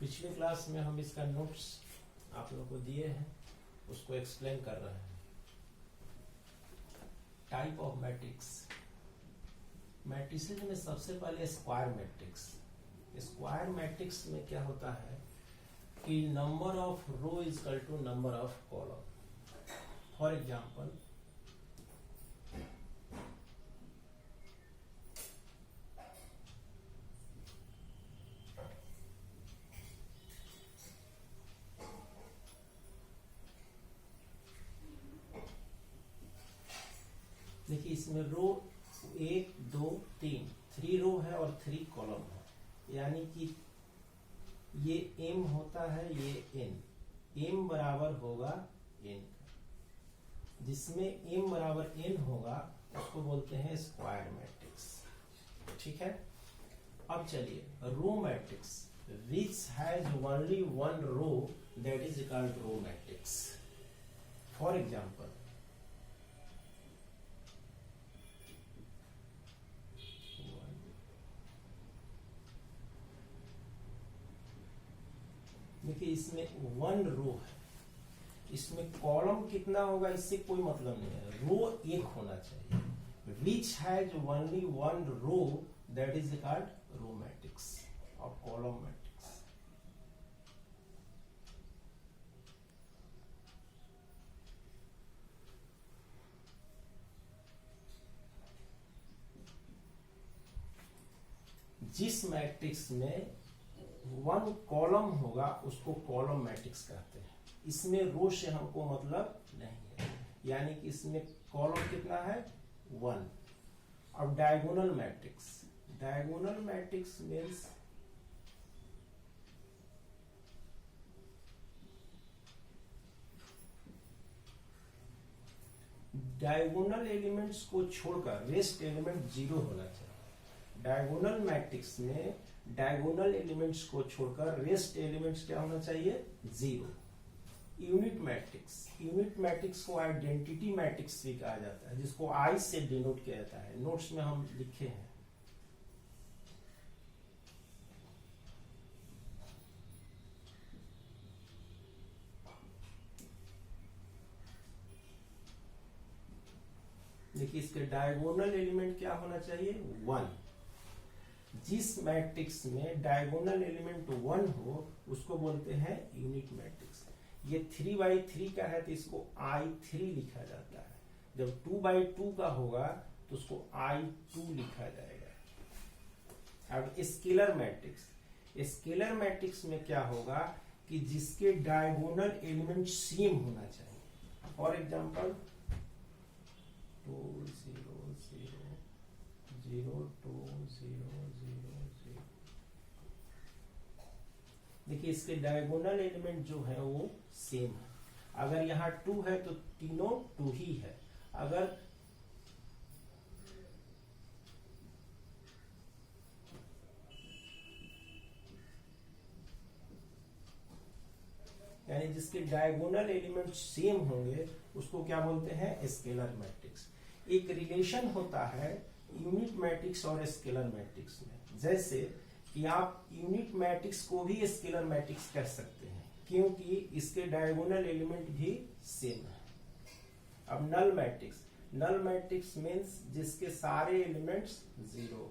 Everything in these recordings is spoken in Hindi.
पिछले क्लास में हम इसका नोट्स आप लोगों को दिए हैं, उसको एक्सप्लेन कर रहे हैं। Type of matrix. मैट्रिसेस में सबसे पहले स्क्वायर मैट्रिक्स। स्क्वायर मैट्रिक्स में क्या होता है कि number of row is equal to number of column. For example, देखिए इसमें रो 1 2 3 3 रो है और 3 कॉलम है, यानी कि ये m होता है, ये n। m बराबर होगा n, जिसमें m बराबर n होगा उसको बोलते हैं स्क्वायर मैट्रिक्स। ठीक है। अब चलिए row matrix, which has only one row that is called row matrix. For example, देखिए इसमें वन रो है, इसमें कॉलम कितना होगा इससे कोई मतलब नहीं है, रो एक होना चाहिए। Which has only one row that is called row matrix और कॉलम मैट्रिक्स। जिस मैट्रिक्स में वन कॉलम होगा उसको कॉलम मैट्रिक्स कहते हैं। इसमें रो से हमको मतलब नहीं है, यानी कि इसमें कॉलम कितना है, 1। अब diagonal matrix. Diagonal matrix means diagonal elements को छोड़कर रेस्ट एलिमेंट 0 होना चाहिए। डायगोनल मैट्रिक्स में डायगोनल एलिमेंट्स को छोड़कर रेस्ट एलिमेंट्स क्या होना चाहिए, 0। यूनिट मैट्रिक्स, यूनिट मैट्रिक्स को आइडेंटिटी मैट्रिक्स भी कहा जाता है, जिसको आई से डिनोट किया जाता है। नोट्स में हम लिखे हैं। देखिए इसके डायगोनल एलिमेंट क्या होना चाहिए, 1। जिस मैट्रिक्स में डायगोनल एलिमेंट 1 हो उसको बोलते हैं यूनिट मैट्रिक्स। ये 3/3 का है तो इसको I3 लिखा जाता है। जब 2/2 का होगा तो उसको I2 लिखा जाएगा। अब स्केलर मैट्रिक्स। स्केलर मैट्रिक्स में क्या होगा कि जिसके डायगोनल एलिमेंट सेम होना चाहिए। For example 2 0 0 0 2 0 0 0। देखिए इसके डायगोनल एलिमेंट जो है वो सेम है। अगर यहाँ 2 है तो तीनों 2 ही है। अगर यानी जिसके डायगोनल एलिमेंट सेम होंगे उसको क्या बोलते हैं, स्केलर मैट्रिक्स। एक रिलेशन होता है यूनिट मैट्रिक्स और स्केलर मैट्रिक्स में, जैसे कि आप यूनिट मैट्रिक्स को भी स्केलर मैट्रिक्स कह सकते हैं क्योंकि इसके डायगोनल एलिमेंट भी सेम है। अब null matrix. Null matrix means जिसके सारे एलिमेंट्स 0।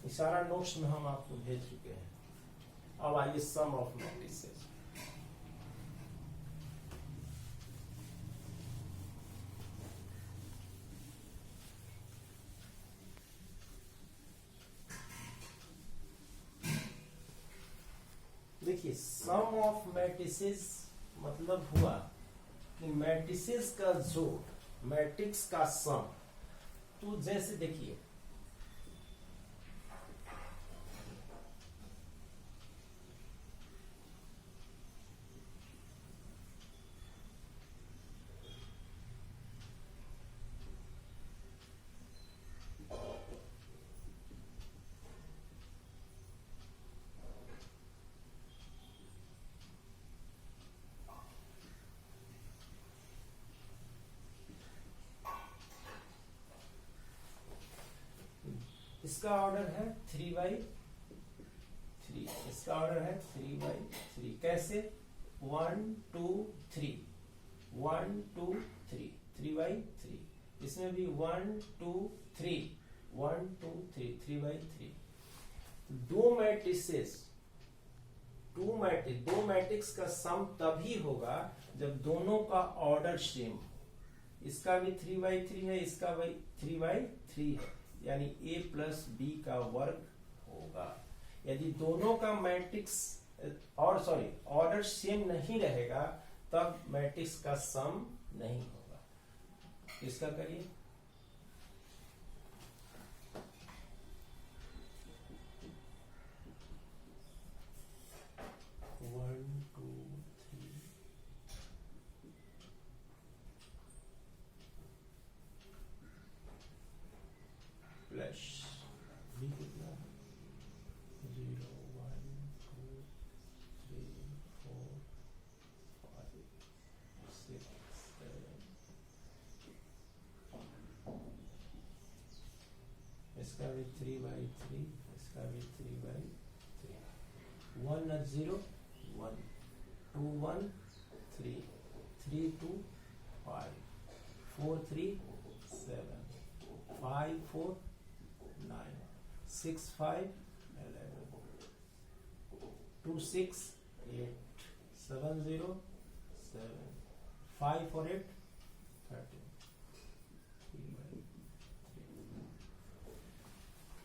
सारा नोट्स में हम आपको भेज चुके हैं। अब आइए सम ऑफ मैट्रिसेस। देखिए सम ऑफ मैट्रिसेस मतलब हुआ कि मैट्रिसेस का जोड़, मैट्रिक्स का सम। तो जैसे देखिए इसका ऑर्डर है 3/3, इसका ऑर्डर है 3/3। कैसे? 1 2 3, 1 2 3, 3/3। इसमें भी 1 2 3, 1 2 3, 3/3। दो मैट्रिक्स का सम तभी होगा जब दोनों का ऑर्डर सेम हो। इसका भी 3/3 है, इसका भी 3/3 है, यानी a प्लस बी का वर्ग होगा। यदि दोनों का मैट्रिक्स ऑर्डर सेम नहीं रहेगा तब मैट्रिक्स का सम नहीं होगा। इसका करिए। प्लस बी कितना है? 0 1 2 3 4 5 6 7। इसका भी 3/3, इसका भी 3/3। 1 0 1, 2 1 3, 3 2 5, 4 3 7, 5 4 9, 6 5 11, 2 6 8, 7 0 7, 5 4 8 13।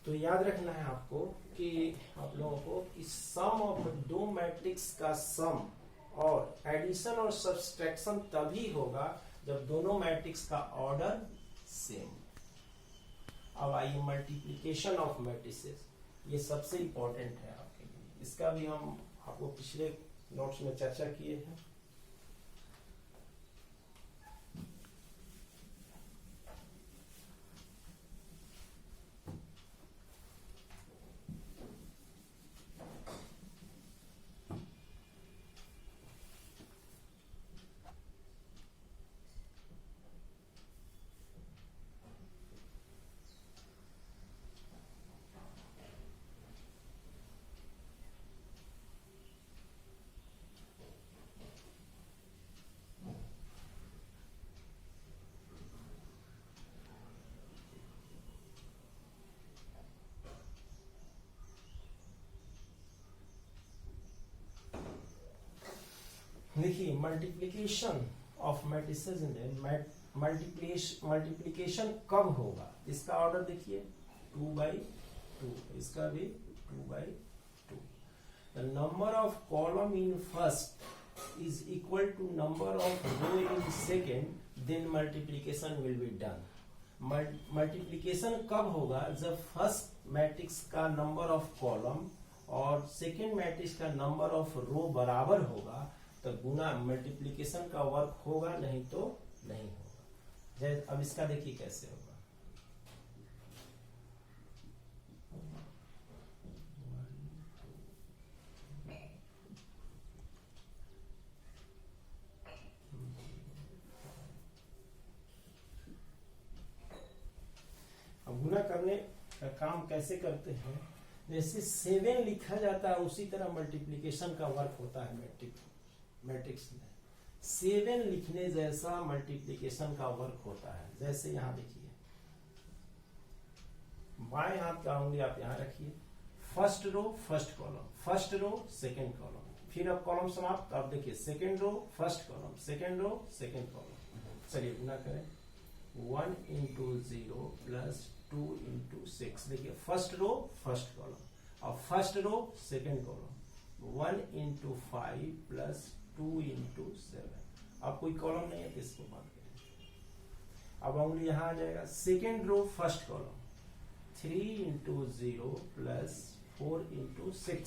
तो याद रखना है आपको कि आप लोगों को इस सम ऑफ दो मैट्रिक्स का सम और एडिशन और सब्सट्रैक्शन तभी होगा जब दोनों मैट्रिक्स का ऑर्डर सेम। अब आइए मल्टीप्लिकेशन ऑफ मैट्रिसेस, ये सबसे इंपॉर्टेंट है आपके लिए। इसका भी हम आपको पिछले नोट्स में चर्चा किए हैं। देखिए मल्टीप्लिकेशन ऑफ मैट्रिसेस में मल्टीप्लिकेशन कब होगा, इसका ऑर्डर देखिए 2/2, इसका भी 2/2। The number of column in first is equal to number of row in second, then multiplication will be done. Multiplication कब होगा? जब फर्स्ट मैट्रिक्स का नंबर ऑफ कॉलम और सेकेंड मैट्रिक्स का नंबर ऑफ रो बराबर होगा तो गुना मल्टीप्लिकेशन का वर्क होगा, नहीं तो नहीं होगा। अब इसका देखिए कैसे होगा। अब गुना करने का काम कैसे करते हैं? जैसे 7 लिखा जाता है उसी तरह मल्टीप्लिकेशन का वर्क होता है मैट्रिक्स में। 7 लिखने जैसा मल्टीप्लिकेशन का वर्क होता है। जैसे यहां देखिए, बाएं हाथ का उंगली आप यहां रखिए, first row first column, first row second column, फिर अब कॉलम समाप्त। अब देखिए second row first column, second row second column. चलिए गुना करें। 1 into 0 plus 2 into 6। देखिए फर्स्ट रो फर्स्ट कॉलम और first row second column. 1 into 5 plus 2 into 7। अब कोई कॉलम नहीं है तो इसको बंद करें। अब उंगली यहां आ जाएगा, second row first column, 3 into 0 plus 4 into 6।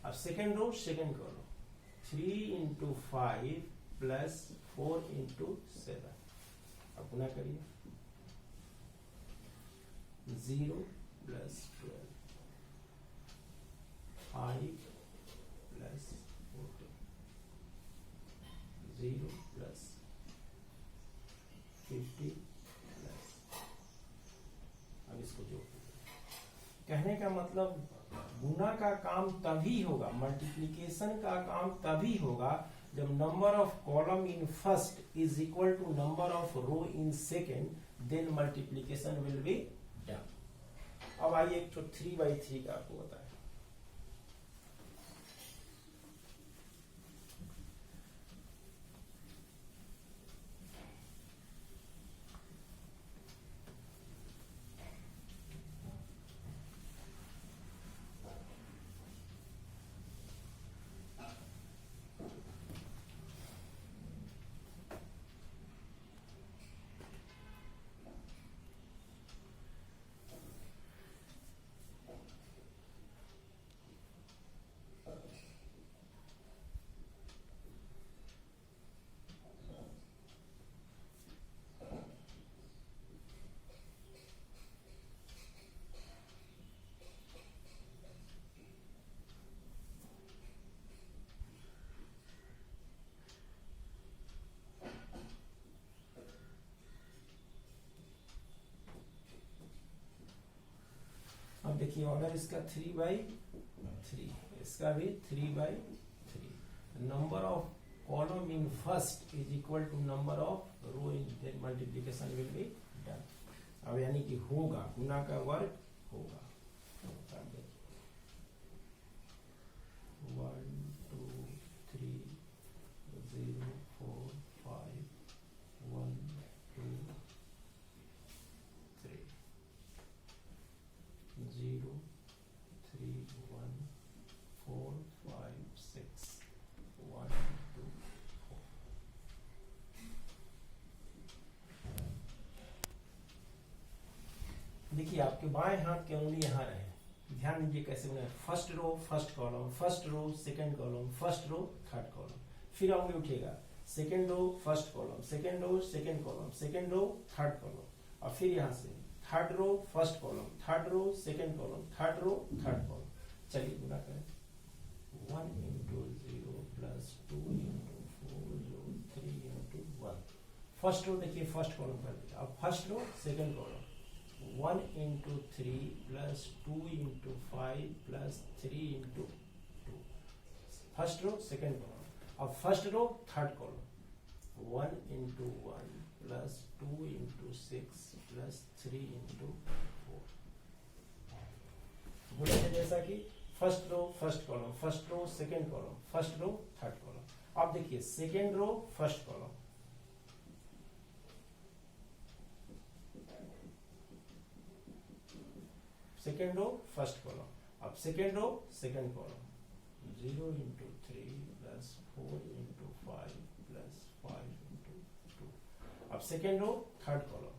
अब second row second column, 3 into 5 plus 4 into 7। अब गुना करिए, 0 plus 12, 5 plus 14, 0 plus 50 plus। अब इसको जोड़ दीजिए, कहने का मतलब गुना का काम तभी होगा, मल्टीप्लीकेशन का काम तभी होगा जब number of column in first is equal to number of row in second, then multiplication will be done. अब आइए एक तो 3/3 का आपको बताएं। अब देखिए ऑर्डर इसका 3/3, इसका भी 3/3। Number of column in first is equal to number of row in, then multiplication will be done. अब यानी कि होगा, गुना का वर्क होगा। 1 2 3 0 4 5 1 2 3 0 3 1 4 5 6 1 2 4। देखिए आपके बाएं हाथ की उंगली यहाँ रहे, ध्यान दीजिए कैसे बनाए। First row first column, first row second column, first row third column. फिर उंगली उठेगा, second row first column, second row second column, second row third column. और फिर यहाँ से third row first column, third row second column, third row third column. चलिए गुना करें। 1 × 0 + 2 × 4 जो 3 × 1। फर्स्ट रो देखिए फर्स्ट कॉलम कर दिया। अब first row second column, 1 × 3 + 2 × 5 + 3 × 2। First row second column. अब फर्स्ट रो थर्ड कॉलम, 1 × 1 + 2 × 6 + 3 × 4। बोले थे जैसा कि first row first column, first row second column, first row third column. अब देखिए second row first column, second row first column. अब सेकेंड रो सेकेंड कॉलम, 0 × 3 + 4 × 5 + 5 × 2। अब सेकेंड रो थर्ड कॉलम,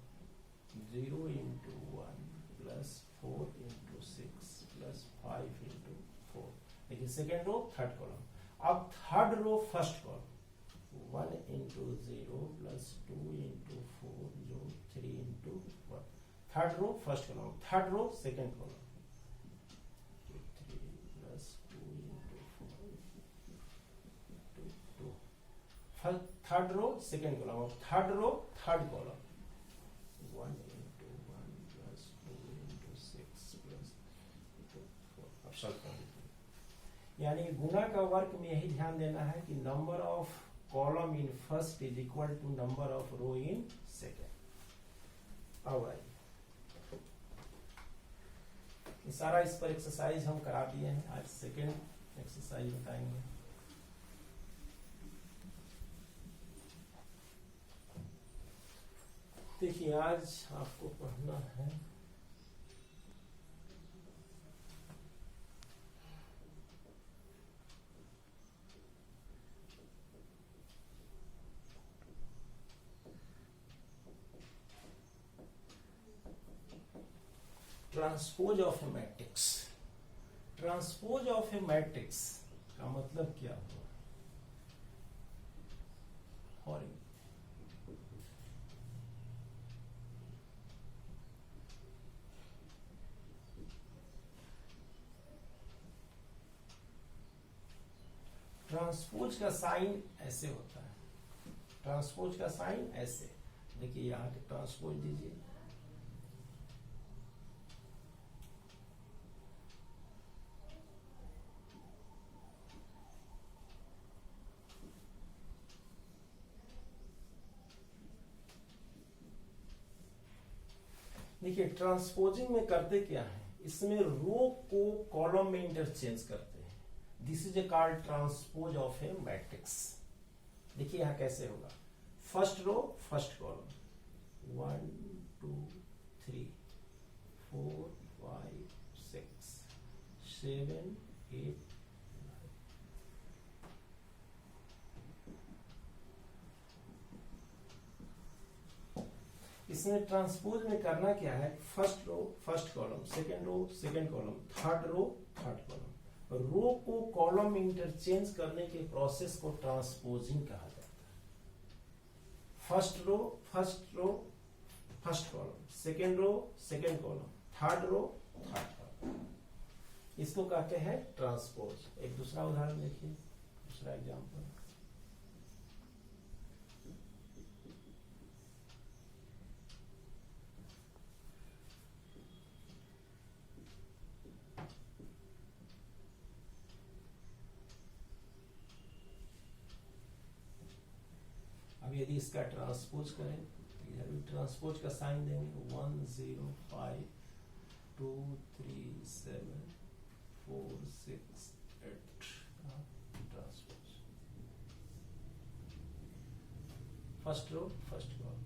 0 × 1 + 4 × 6 + 5 × 4। देखिए सेकेंड रो थर्ड कॉलम। अब थर्ड रो फर्स्ट कॉलम, 1 × 0 + 2 × 4 जो 3 × 1। Third row first column, third row second column, 3 + 2 × 4 2। Third row second column. और थर्ड रो थर्ड कॉलम, 1 × 1 + 2 × 6 + 2 4। अब सॉल्व कर दीजिए। यानी गुना का वर्क में यही ध्यान देना है कि number of column in first is equal to number of row in second. अब आइए सारा इस पर एक्सरसाइज हम करा दिए हैं। आज सेकेंड एक्सरसाइज बताएंगे। देखिए आज आपको पढ़ना है transpose of A matrix. Transpose of A matrix का मतलब क्या हुआ? और ट्रांसपोज का साइन ऐसे होता है, ट्रांसपोज का साइन ऐसे। देखिए यहाँ के ट्रांसपोज दीजिए, देखिए ट्रांसपोजिंग में करते क्या है, इसमें रो को कॉलम में इंटरचेंज करते हैं। This is a called transpose of A matrix. देखिए यहां कैसे होगा, फर्स्ट रो फर्स्ट कॉलम 1 2 3 4 5 6 7 8 इसमें ट्रांसपोज में करना क्या है, first row first column, second row second column, third row third column. Row को कॉलम में इंटरचेंज करने के प्रोसेस को ट्रांसपोजिंग कहा जाता है। First row first column, second row second column, third row third column, इसको कहते हैं ट्रांसपोज। एक दूसरा उदाहरण देखिए, दूसरा एग्जांपल, अब यदि इसका ट्रांसपोज करें, इधर भी ट्रांसपोज का साइन देंगे, 1 0 5 2 3 7 4 6 8 transpose. First row first column,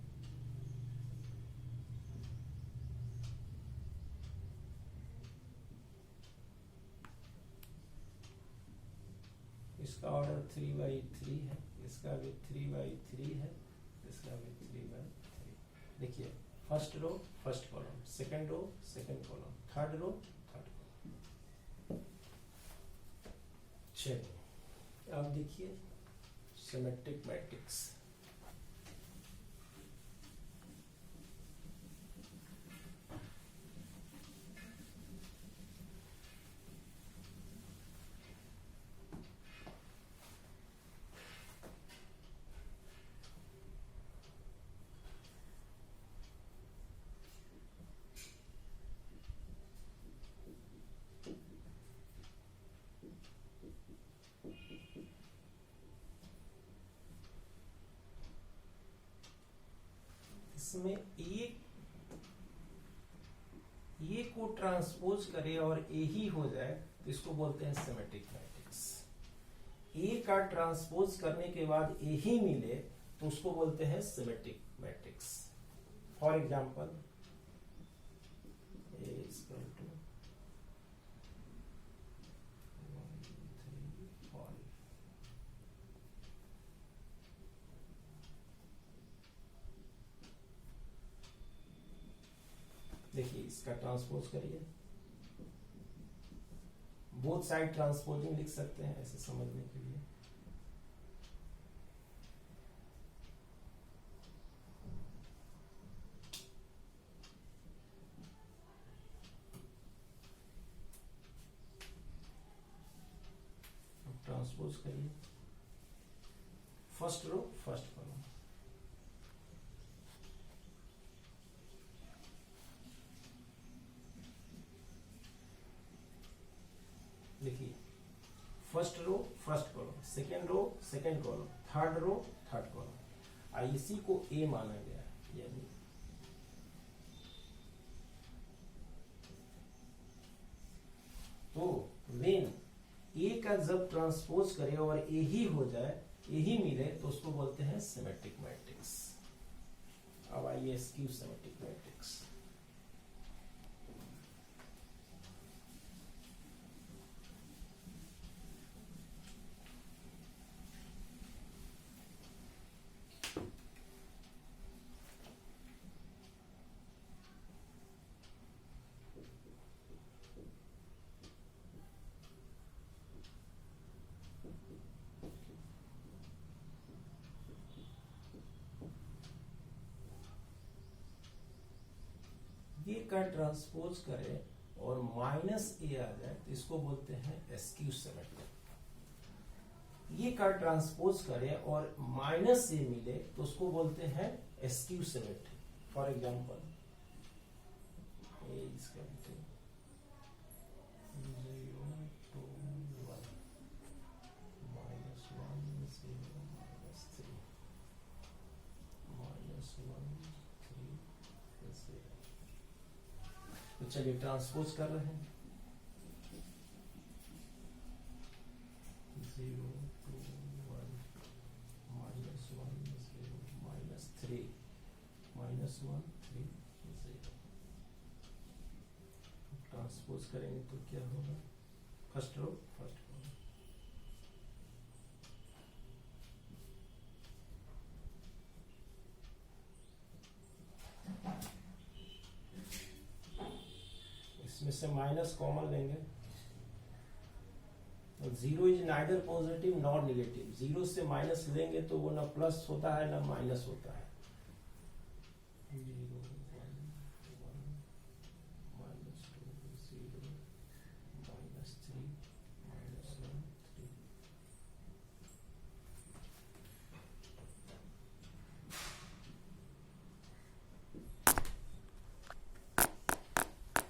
इसका ऑर्डर 3/3 है, इसका भी 3/3 है, इसका भी 3/3। देखिए first row first column, second row second column, third row third column. चलिए अब देखिए सिमेट्रिक मैट्रिक्स। इसमें ए को ट्रांसपोज करे और ए ही हो जाए तो इसको बोलते हैं सिमेट्रिक मैट्रिक्स। ए का ट्रांसपोज करने के बाद ए ही मिले तो उसको बोलते हैं symmetric matrix. For example A equal to 1 3 5, देखिए इसका ट्रांसपोज करिए, बोथ साइड ट्रांसपोजिंग लिख सकते हैं ऐसे समझने के लिए। अब ट्रांसपोज करिए, फर्स्ट रो फर्स्ट कॉलम, देखिए first row first column, second row second column, third row third column. इसी को ए माना गया है, यानी तो वेन ए का जब ट्रांसपोज करे और ए ही हो जाए, ए ही मिले तो उसको बोलते हैं सिमेट्रिक मैट्रिक्स। अब आइए स्क्यू सिमेट्रिक मैट्रिक्स। ए का ट्रांसपोज करें और माइनस ए आ जाए तो इसको बोलते हैं एस्क्यू सिमेट्रिक। ये का ट्रांसपोज करें और माइनस ए मिले तो उसको बोलते हैं एस्क्यू सिमेट्रिक। फॉर एग्जांपल ए इसका 0 2 1 -1 0 -3 -1 3 0 चलिए ट्रांसपोज कर रहे हैं। 0 2 1 -1 0 -3 -1 3 0। ट्रांसपोज करेंगे तो क्या होगा? First row first row. इसमें से माइनस कॉमन लेंगे तो 0 is neither positive nor negative. 0 से माइनस लेंगे तो वो ना प्लस होता है ना माइनस होता है। 0 1 1 -2 0 -3 -1 3।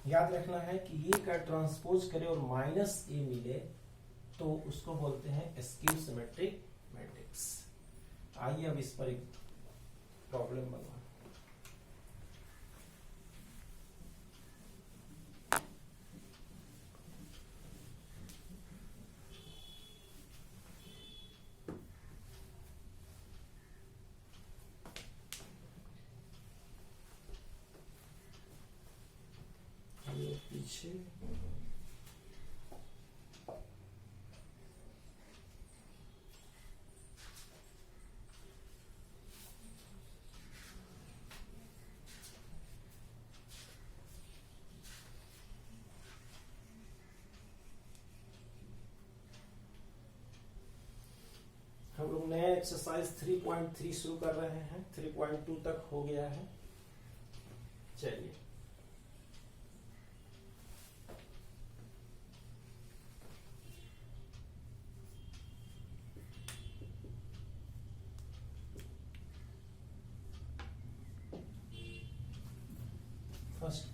याद रखना है कि ये का ट्रांसपोज करे और माइनस ए मिले तो उसको बोलते हैं स्क्यू सिमेट्रिक मैट्रिक्स। आइए अब इस पर एक प्रॉब्लम बनवा। पीछे हम लोग नया एक्सरसाइज 3.3 शुरू कर रहे हैं। 3.2 तक हो गया है। चलिए फर्स्ट